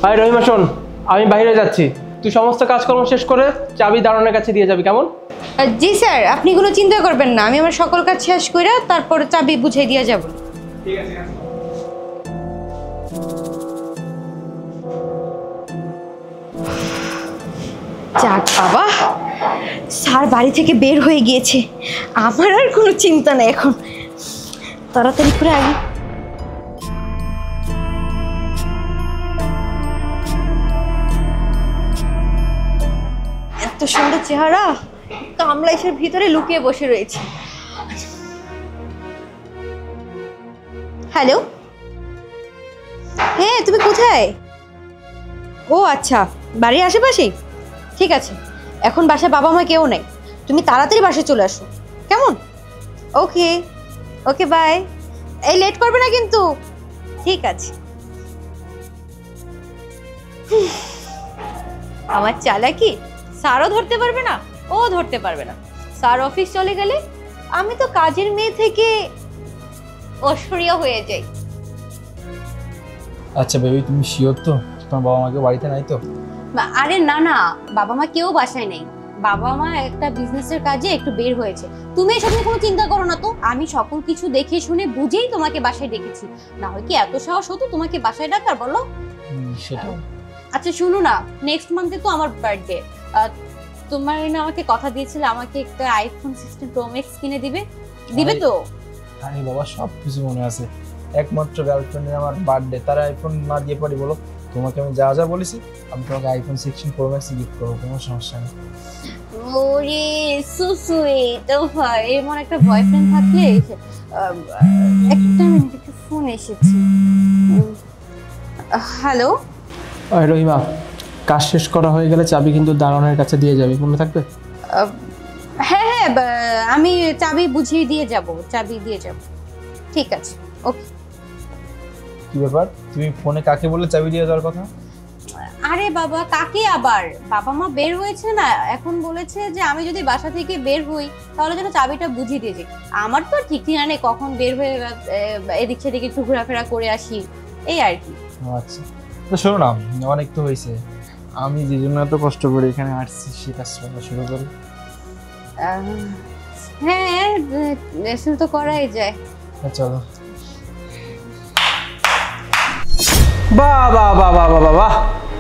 ভাই রহিমা শোন, আমি বাইরে যাচ্ছি, তুই সমস্ত কাজকর্ম শেষ করে চাবি দারোয়ানের কাছে দিয়ে যাবি, কেমন? জি স্যার, আপনি কোনো চিন্তা করবেন না, আমি আমার সকল কাজ শেষ করে তারপর চাবি বুঝিয়ে দিয়ে যাব। ঠিক আছে। যাক বাবা, স্যার বাড়ি থেকে বের হয়ে গিয়েছে, আমার আর কোনো চিন্তা নেই এখন। তাড়াতাড়ি করে আগে এত সুন্দর চেহারা, কামলা এসের ভিতরে লুকিয়ে বসে রয়েছে। হ্যালো, হ্যাঁ তুমি কোথায়? ও আচ্ছা, বাড়ির আশেপাশেই। ঠিক আছে, এখন বাসায় বাবা মা কেউ নেই, তুমি তাড়াতাড়ি বাসায় চলে আসো, কেমন? ওকে ওকে, বাই। এই লেট করবে না কিন্তু। ঠিক আছে। আমার চালাকি স্যারও ধরতে পারবে না, ও ধরতে পারবে না। স্যার অফিস চলে গেলে আমি তো কাজের মেয়ে থেকে ঐশ্বরিয়া হয়ে যাই। আচ্ছা বেবি, তুমি শিওর তো তোমার বাবা মাকে বাড়িতে নাই তো? আরে না না, বাবা মা কেউ বাসায় নেই, বাবা মা একটা বিজনেসের কাজে একটু বের হয়েছে। তুমি এসব নিয়ে কোনো চিন্তা করো না তো, আমি সকল কিছু দেখে শুনে বুঝেই তোমাকে বাসায় ডেকেছি, না হয় কি এত সাহস হতো তোমাকে বাসায় ডাকার, বলো? সেটা। আচ্ছা শুনো না, নেক্সট মান্থে তো আমার বার্থডে, তোমার না আমাকে কথা দিয়েছিলে আমাকে একটা আইফোন 16 প্রো ম্যাক্স কিনে দিবে, দিবে তো? আরে বাবা, সব কিছু মনে আছে, একমাত্র গার্লফ্রেন্ডের আমার বার্থডে, তার আইফোন না দিয়ে পারি বলো? তোমাকে আমি যা যা বলেছি, আমি তোমাকে আইফোন 16 প্রো ম্যাক্স গিফট করবো, কোনো সমস্যা নেই। ওরে সো সুইট। ও ভাই, এমন একটা বয়ফ্রেন্ড থাকলে। একটা মিনিট, একটা ফোন এসেছে। হ্যালো রহিমা, কাজ শেষ করা হয়ে গেলে চাবি কিন্তু দারোয়ানের কাছে দিয়ে যাবি, মনে থাকবে? হ্যাঁ হ্যাঁ, আমি চাবি বুঝিয়ে দিয়ে যাব, চাবি দিয়ে যাব। ঠিক আছে, ওকে। কি ব্যাপার, তুমি ফোনে কাকে বললে চাবি দিয়ে যাওয়ার কথা? আরে বাবা, কাকে আবার, বাবা মা বের হয়েছে না, এখন বলেছে যে আমি যদি বাসা থেকে বের হই তাহলে যেন চাবিটা বুঝিয়ে দিয়ে যাই। আমার তো ঠিক ঠিকানা নেই কখন বের হয়ে এদিক সেদিকে একটু ঘোরাফেরা করে আসি, এই আর কি। আচ্ছা তো শোনো না, অনেক তো হয়েছে, আমি যে জন্য এত কষ্ট করে এখানে আসছি সে কাজটা শুরু করি। হ্যাঁ, শুরু তো করাই যায়। চলো। বাহ বাহ বাহ বাহ বাহ বাহ,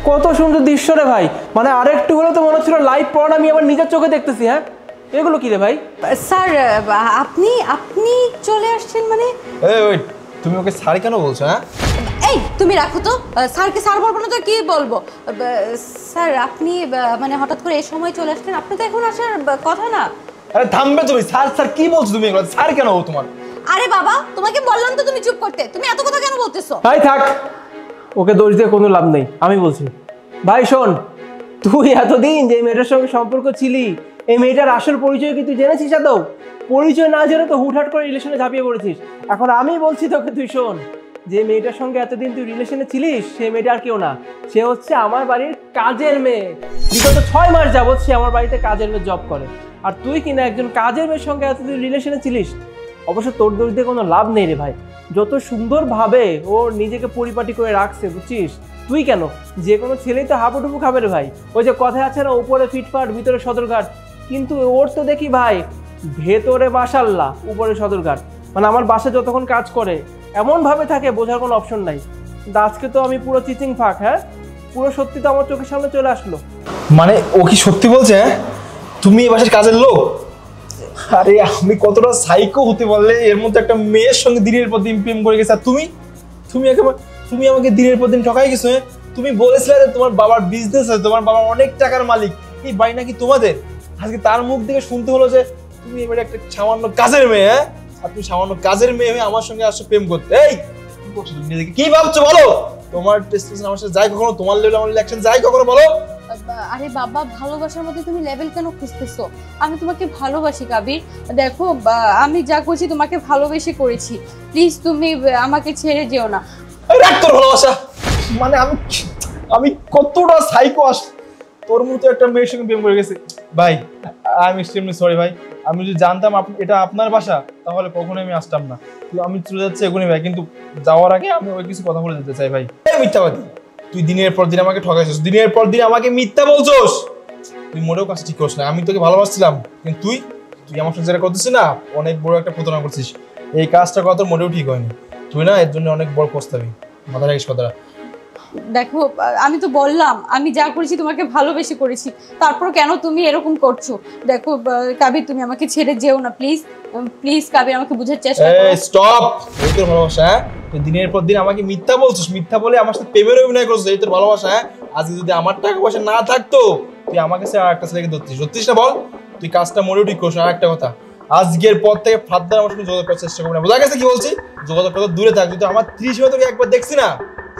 কত সুন্দর দৃশ্য রে ভাই, মানে আরেকটু হলে তো মনে হচ্ছিল লাইভ পড়া আমি আবার নিজের চোখে দেখতেছি। হ্যাঁ, এগুলো কি রে ভাই? স্যার আপনি আপনি চলে আসছেন মানে? এই তুমি ওকে স্যার কেন বলছো? হ্যাঁ, এই তুমি রাখো তো, স্যারকে স্যার বলবো না তো কি বলবো? স্যার আপনি মানে হঠাৎ করে এই সময় চলে আসছেন, আপনি তো এখন আসার কথা না। আরে থামবে তুমি, স্যার স্যার কি বলছো তুমি এগুলো? স্যার কেন হবো তোমার? আরে বাবা, তোমাকে বললাম তো তুমি চুপ করতে, তুমি এত কথা কেন বলতেছো? ভাই থাক, ওকে দোষ দিয়ে কোনো লাভ নেই, আমি বলছি। ভাই শোন, তুই এতদিন যে মেয়েটার সঙ্গে সম্পর্ক ছিলি, এই মেয়েটার আসল পরিচয় কি তুই জেনেছিস? আদৌ পরিচয় না জেনে তো হুটহাট করে রিলেশনে ঝাঁপিয়ে পড়েছিস। এখন আমি বলছি তোকে, তুই শোন, যে মেয়েটার সঙ্গে এতদিন তুই রিলেশনে ছিলিস, সে মেয়েটা আর কেউ না, সে হচ্ছে আমার বাড়ির কাজের মেয়ে। বিগত 6 মাস যাবৎ সে আমার বাড়িতে কাজের মেয়ে জব করে, আর তুই কিনা একজন কাজের মেয়ের সঙ্গে এতদিন রিলেশনে ছিলিস। অবশ্য তোর দোষ দিয়ে কোনো লাভ নেই রে ভাই, যত সুন্দরভাবে ও নিজেকে পরিপাটি করে রাখছে, বুঝছিস? তুই কেন, যে কোনো ছেলেই তো হাবুডুবু খাবে রে ভাই। ওই যে কথা আছে না, উপরে ফিটফাট ভিতরে সদরঘাট, কিন্তু ওর তো দেখি ভাই ভেতরে মাশাআল্লাহ উপরে সদরঘাট। মানে আমার বাসা যতক্ষণ কাজ করে এমনভাবে থাকে, বোঝার কোনো অপশন নাই। কিন্তু আজকে তো আমি পুরো চিচিং ফাঁক। হ্যাঁ, পুরো সত্যি তো আমার চোখের সামনে চলে আসলো। মানে ও কি সত্যি বলছে? হ্যাঁ, তুমি এই বাসার কাজের লোক? আরে আমি কতটা সাইকো হতে পারলে এর মধ্যে একটা মেয়ের সঙ্গে দিনের পর দিন প্রেম করে গেছে, আর তুমি তুমি একেবারে তুমি আমাকে দিনের পর দিন ঠকাই গেছো। তুমি বলেছিলে যে তোমার বাবার বিজনেস আছে, তোমার বাবা অনেক টাকার মালিক, এই বাড়ি নাকি তোমাদের। আজকে তার মুখ থেকে শুনতে হলো যে তুমি এবারে একটা সামান্য কাজের মেয়ে। হ্যাঁ, আর তুমি সামান্য কাজের মেয়ে হয়ে আমার সঙ্গে আসছো প্রেম করতে। এই কি করছো তুমি? নিজেকে কি ভাবছো বলো? তোমার টেস্টেশন আমার সাথে যায় কখনো? তোমার লেভেল আমার রিঅ্যাকশন যায় কখনো বলো? আরে বাবা, ভালোবাসার মধ্যে তুমি লেভেল কেন খুঁজতেছো? আমি তোমাকে ভালোবাসি কাবির, দেখো আমি যা করছি তোমাকে ভালোবেসে করেছি, প্লিজ তুমি আমাকে ছেড়ে যেও না। রাখ তোর ভালোবাসা, মানে আমি কতটা সাইকো তোর মতো একটা মেয়ের সঙ্গে প্রেম করে গেছে। ভাই আই এম এক্সট্রিমলি সরি ভাই, আমি যদি জানতাম এটা আপনার বাসা তাহলে কখনোই আমি আসতাম না। আমি চলে যাচ্ছি এখনই ভাই, কিন্তু যাওয়ার আগে আমি ওই কিছু কথা বলে যেতে চাই ভাই। মিথ্যাবাদী, তুই দিনের পর দিন আমাকে ঠকাইছিস, দিনের পর দিন আমাকে মিথ্যা বলছস। তুই মোটেও কাজ ঠিক করিস না। আমি তোকে ভালোবাসছিলাম, কিন্তু তুই আমার সাথে যেটা করতেছিস না, অনেক বড় একটা প্রতারণা করছিস। এই কাজটা করা তোর মোটেও ঠিক হয়নি। তুই না এর জন্য অনেক বড় পস্তাবি, মাথা রাখিস কথাটা। দেখো আমি তো বললাম আমি যা করেছি তোমাকে ভালোবেসে করেছি, তারপর কেন তুমি এরকম করছো? দেখো কাবির, তুমি আমাকে ছেড়ে যেও না প্লিজ, প্লিজ কাবির, আমাকে বোঝার চেষ্টা করো। এই স্টপ! এই তোর ভালোবাসা? হ্যাঁ, তুই দিনের পর দিন আমাকে মিথ্যা বলছিস, মিথ্যা বলে আমার সাথে প্রেমের অভিনয় করছিস। এই তোর ভালোবাসা? হ্যাঁ, আজকে যদি আমার টাকা পয়সা না থাকতো তুই আমাকে সে আরেকটা ছেলেকে ধরতিস, ধরতিস না? বল, তুই কাজটা মোটেও ঠিক করিস না। আরেকটা কথা, আজকের পর থেকে ফাদ্দার আমার সঙ্গে যোগাযোগ করার চেষ্টা করবি না, বোঝা গেছে কি বলছি? যোগাযোগ করতে দূরে থাক। যদি আমার 30 সময় তোকে একবার দেখছি না,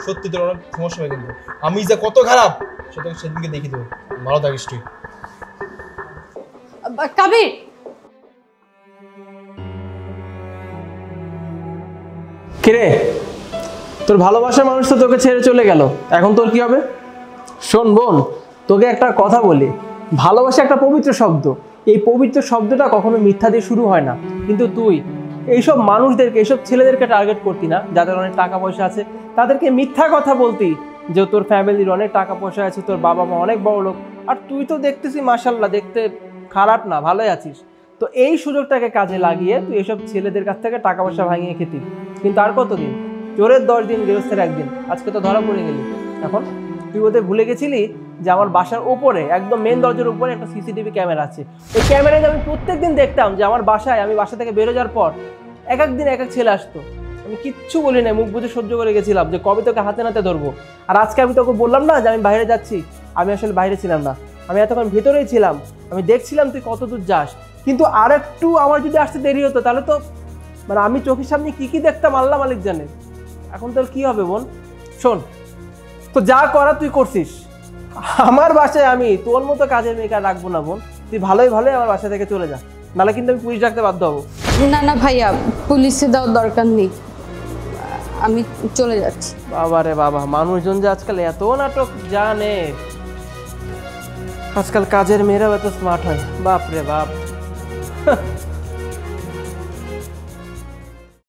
সত্যি তোর অনেক সমস্যা হয়ে কিন্তু আমি যে কত খারাপ সেটা সেদিনকে দেখিয়ে দেবো। ভালো থাকিস তুই। কাবির, কিরে, তোর ভালোবাসার মানুষ তো তোকে ছেড়ে চলে গেল, এখন তোর কি হবে? শোন বোন, তোকে একটা কথা বলি, ভালোবাসা একটা পবিত্র শব্দ। এই পবিত্র শব্দটা কখনো মিথ্যা দিয়ে শুরু হয় না। কিন্তু তুই এইসব মানুষদেরকে, এইসব ছেলেদেরকে টার্গেট করতি না যাদের অনেক টাকা পয়সা আছে, তাদেরকে মিথ্যা কথা বলতি যে তোর ফ্যামিলির অনেক টাকা পয়সা আছে, তোর বাবা মা অনেক বড় লোক, আর তুই তো দেখতেছি মাশাল্লাহ দেখতে খারাপ না, ভালোই আছিস। তো এই সুযোগটাকে কাজে লাগিয়ে তুই এইসব ছেলেদের কাছ থেকে টাকা পয়সা ভাঙিয়ে খেতি। কিন্তু আর কতদিন? চোরের 10 দিন, গৃহস্থের 1 দিন। আজকে তো ধরা পড়ে গেলি। এখন তুই ওদের ভুলে গেছিলি যে আমার বাসার ওপরে, একদম মেন দরজার উপরে একটা সিসিটিভি ক্যামেরা আছে। ওই ক্যামেরায় আমি প্রত্যেকদিন দেখতাম যে আমার বাসায়, আমি বাসা থেকে বেরো যাওয়ার পর এক দিন এক ছেলে আসতো। আমি কিচ্ছু বলি না, মুখ বুঝে সহ্য করে গেছিলাম যে কবে তোকে হাতে নাতে ধরবো। আর আজকে আমি তোকে বললাম না যে আমি বাইরে যাচ্ছি, আমি আসলে বাইরে ছিলাম না, আমি এতক্ষণ ভেতরেই ছিলাম। আমি দেখছিলাম তুই কত দূর যাস। কিন্তু আর একটু আমার যদি আসতে দেরি হতো তাহলে তো মানে আমি চোখের সামনে কি দেখতাম আল্লাহ মালিক জানে। এখন তোর কি হবে বোন? শোন, তো যা করা তুই করছিস, আমার বাসায় আমি তোর মতো কাজের মেয়েকে রাখবো না বোন। তুই ভালোই আমার বাসা থেকে চলে যা, নাহলে কিন্তু আমি পুলিশ ডাকতে বাধ্য হবো। না না ভাইয়া, পুলিশে দেওয়ার দরকার নেই, আমি চলে যাচ্ছি। বাবা রে বাবা, মানুষজন যে আজকাল এত নাটক জানে, আজকাল কাজের মেয়েরাও এত স্মার্ট হয়, বাপ রে বাপ।